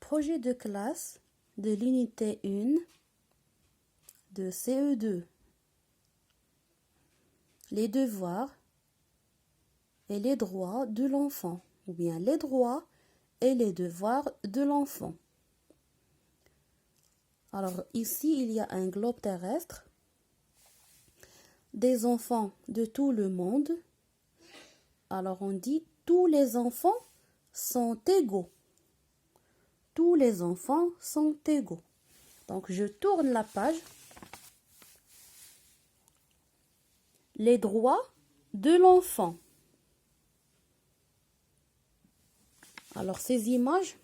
projet de classe de l'unité 1 de CE2. Les devoirs et les droits de l'enfant, ou bien les droits et les devoirs de l'enfant. Alors ici, il y a un globe terrestre, des enfants de tout le monde. Alors on dit tous les enfants sont égaux. Tous les enfants sont égaux. Donc je tourne la page. Les droits de l'enfant. Alors ces images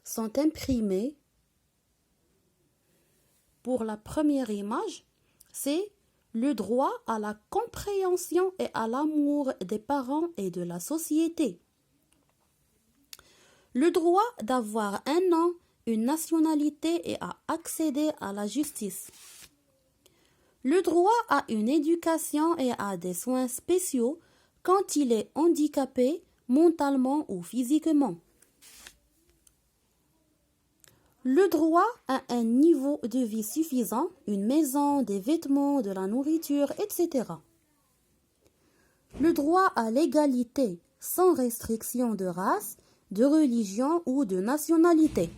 sont imprimées. Pour la première image, c'est le droit à la compréhension et à l'amour des parents et de la société. Le droit d'avoir un nom, une nationalité et à accéder à la justice. Le droit à une éducation et à des soins spéciaux quand il est handicapé mentalement ou physiquement. Le droit à un niveau de vie suffisant, une maison, des vêtements, de la nourriture, etc. Le droit à l'égalité sans restriction de race, de religion ou de nationalité.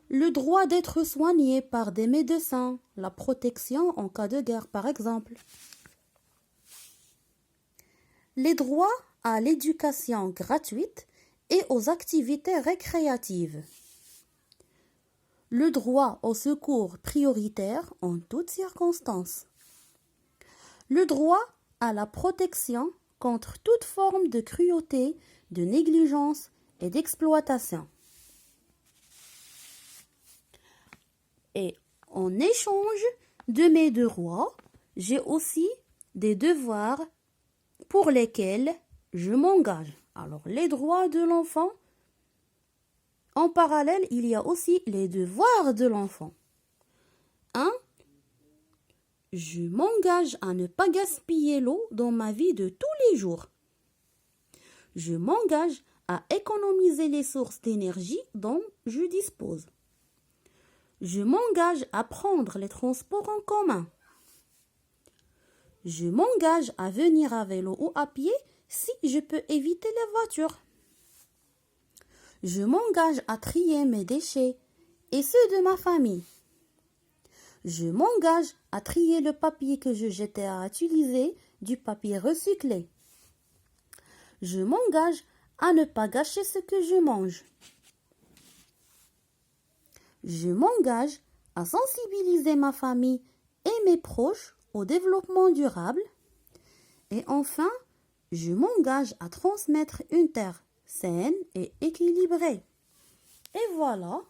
Le droit d'être soigné par des médecins, la protection en cas de guerre par exemple. Les droits à l'éducation gratuite et aux activités récréatives. Le droit au secours prioritaire en toutes circonstances. Le droit à la protection contre toute forme de cruauté, de négligence et d'exploitation. Et en échange de mes droits, j'ai aussi des devoirs pour lesquels je m'engage. Alors, les droits de l'enfant, en parallèle, il y a aussi les devoirs de l'enfant. 1. Je m'engage à ne pas gaspiller l'eau dans ma vie de tous les jours. Je m'engage à économiser les sources d'énergie dont je dispose. Je m'engage à prendre les transports en commun. Je m'engage à venir à vélo ou à pied si je peux éviter les voitures. Je m'engage à trier mes déchets et ceux de ma famille. Je m'engage à trier le papier que je jetais à utiliser du papier recyclé. Je m'engage à ne pas gâcher ce que je mange. Je m'engage à sensibiliser ma famille et mes proches au développement durable. Et enfin, je m'engage à transmettre une terre saine et équilibrée. Et voilà.